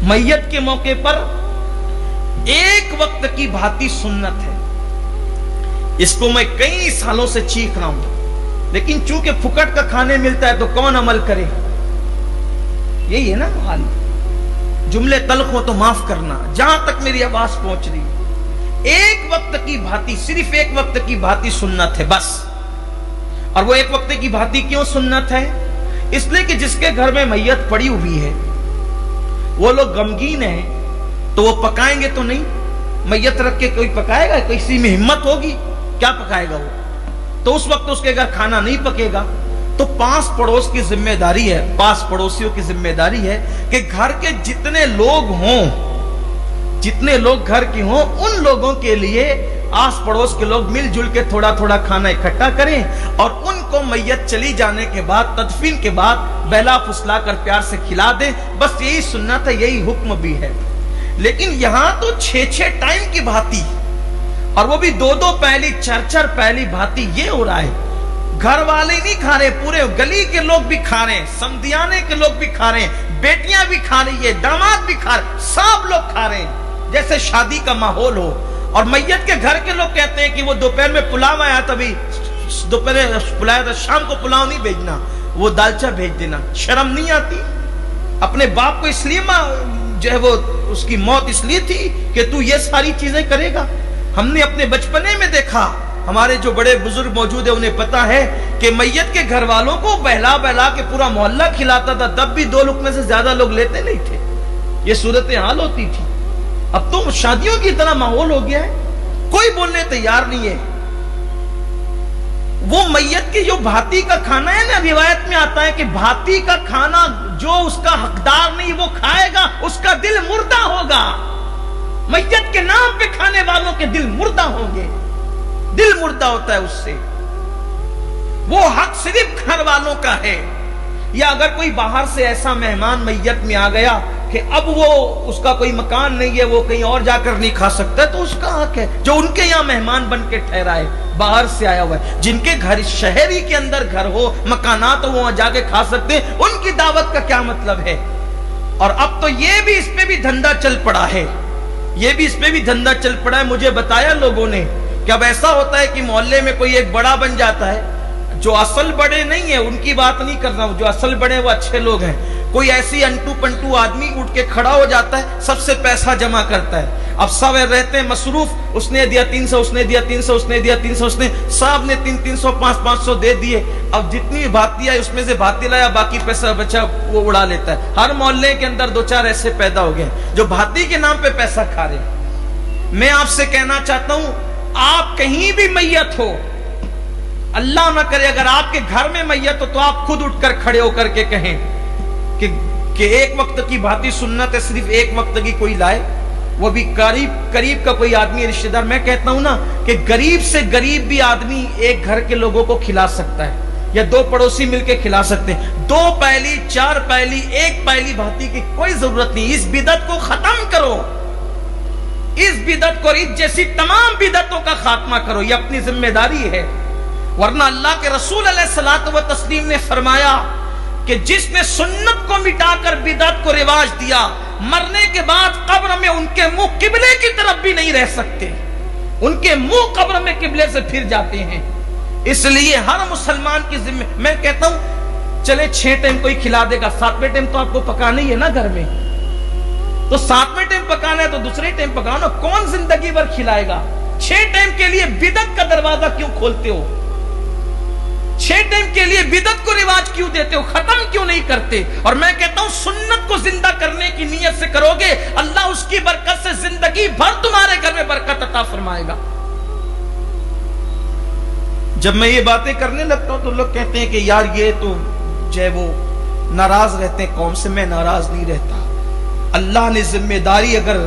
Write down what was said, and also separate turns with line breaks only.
मैयत के मौके पर एक वक्त की भांति सुन्नत है। इसको मैं कई सालों से चीख रहा हूं, लेकिन चूंकि फुकट का खाने मिलता है तो कौन अमल करे। यही है ना हाल। जुमले तल्ख हो तो माफ करना, जहां तक मेरी आवाज पहुंच रही है। एक वक्त की भांति, सिर्फ एक वक्त की भांति सुन्नत है बस। और वो एक वक्त की भांति क्यों सुन्नत है? इसलिए कि जिसके घर में मैयत पड़ी हुई है वो लोग गमगीन है, तो वो पकाएंगे तो नहीं। मैयत रख के कोई पकाएगा? किसी में हिम्मत होगी? क्या पकाएगा वो? तो उस वक्त उसके घर खाना नहीं पकेगा। तो पास पड़ोस की जिम्मेदारी है, पास पड़ोसियों की जिम्मेदारी है कि घर के जितने लोग हों, जितने लोग घर के हों, उन लोगों के लिए आस पड़ोस के लोग मिलजुल के थोड़ा थोड़ा खाना इकट्ठा करें और उनको मैयत चली जाने के बाद, तदफीन के बाद बहला फुसला कर प्यार से खिला दें। बस यही सुन्नत है, यही हुक्म भी है। लेकिन यहां तो 6-6 टाइम की भांति, और वो भी 2-2 पहली, 4-4 पहली भांति ये हो रहा है। घर वाले नहीं खा रहे, पूरे गली के लोग भी खा रहे हैं, समधियाने के लोग भी खा रहे हैं, बेटियां भी खा रही है, दामाद भी खा रहे, सब लोग खा रहे हैं जैसे शादी का माहौल हो। और मैयत के घर के लोग कहते हैं कि वो दोपहर में पुलाव आया, तभी दोपहर पुलाया था, शाम को पुलाव नहीं भेजना, वो दालचा भेज देना। शर्म नहीं आती? अपने बाप को इसलिए जो है वो उसकी मौत इसलिए थी कि तू ये सारी चीजें करेगा। हमने अपने बचपने में देखा, हमारे जो बड़े बुजुर्ग मौजूद है उन्हें पता है कि मैयत के घर वालों को बहला बहला के पूरा मोहल्ला खिलाता था, तब भी 2 लुकमे से ज्यादा लोग लेते नहीं थे। ये सूरत हाल होती थी। अब तो शादियों की तरह माहौल हो गया है, कोई बोलने तैयार नहीं है। वो मैयत की जो भांति का खाना है ना, रिवायत में आता है कि भांति का खाना जो उसका हकदार नहीं वो खाएगा, उसका दिल मुर्दा होगा। मैयत के नाम पे खाने वालों के दिल मुर्दा होंगे, दिल मुर्दा होता है उससे। वो हक सिर्फ घर वालों का है। या अगर कोई बाहर से ऐसा मेहमान मैयत में आ गया कि अब वो उसका कोई मकान नहीं है, वो कहीं और जाकर नहीं खा सकता, तो उसका हक है। जो उनके यहाँ मेहमान बन के ठहरा है, बाहर से आया हुआ है, जिनके घर शहर ही के अंदर घर हो, मकाना, तो वो वहां जाके खा सकते हैं, उनकी दावत का क्या मतलब है। और अब तो ये भी इस पे भी धंधा चल पड़ा है, ये भी इस पे भी धंधा चल पड़ा है। मुझे बताया लोगों ने कि अब ऐसा होता है कि मोहल्ले में कोई एक बड़ा बन जाता है, जो असल बड़े नहीं है उनकी बात नहीं कर रहा हूं, जो असल बड़े वो अच्छे लोग हैं। कोई ऐसी अंटू पंटू आदमी उठ के खड़ा हो जाता है, सबसे पैसा जमा करता है। अब सब रहते हैं मसरूफ, उसने दिया 300, उसने दिया 300, उसने दिया 300, उसने सब ने 300, 500 दे दिए। अब जितनी भाती आई उसमें से भाती लाया, बाकी पैसा बचा वो उड़ा लेता है। हर मोहल्ले के अंदर 2-4 ऐसे पैदा हो गए जो भाती के नाम पे पैसा खा रहे हैं। मैं आपसे कहना चाहता हूं, आप कहीं भी मैयत हो, अल्लाह ना करे अगर आपके घर में मैयत हो, तो आप खुद उठकर खड़े होकर के कहें कि एक वक्त की भांति सुन्नत है, सिर्फ एक वक्त की कोई लाए, वो भी करीब का कोई आदमी रिश्तेदार। मैं कहता हूं ना कि गरीब से गरीब भी आदमी एक घर के लोगों को खिला सकता है, या 2 पड़ोसी मिलकर खिला सकते हैं। 2 पहली, 4 पहली, 1 पहली भांति की कोई जरूरत नहीं। इस बिदत को खत्म करो, इस बिदत को, इस जैसी तमाम बिदतों का खात्मा करो, ये अपनी जिम्मेदारी है। वरना अल्लाह के रसूल अलैहिस्सलातु व तस्लीम ने फरमाया कि जिसने सुन्नत को मिटाकर बिदअत को रिवाज दिया, मरने के बाद कब्र में उनके मुंह किबले की तरफ भी नहीं रह सकते, उनके मुंह कब्र में किबले से फिर जाते हैं। इसलिए हर मुसलमान की जिम्मे, मैं कहता हूं चले 6 टाइम कोई खिला देगा, 7वें टाइम तो आपको पकाना ही है ना घर में, तो 7वें टाइम पकाना है तो दूसरे टाइम पकाओ ना। कौन जिंदगी भर खिलाएगा? 6 टाइम के लिए बिदअत का दरवाजा क्यों खोलते हो? 6 टाइम के लिए बिदअत को रिवाज क्यों देते हो? खत्म क्यों नहीं करते? और मैं कहता हूं सुन्नत को जिंदा करने की नीयत से करोगे, अल्लाह उसकी बरकत से जिंदगी भर तुम्हारे घर में बरकत अता फरमाएगा। जब मैं ये बातें करने लगता हूं तो लोग कहते हैं कि यार ये तो जो है वो नाराज रहते हैं कौम से। मैं नाराज नहीं रहता। अल्लाह ने जिम्मेदारी अगर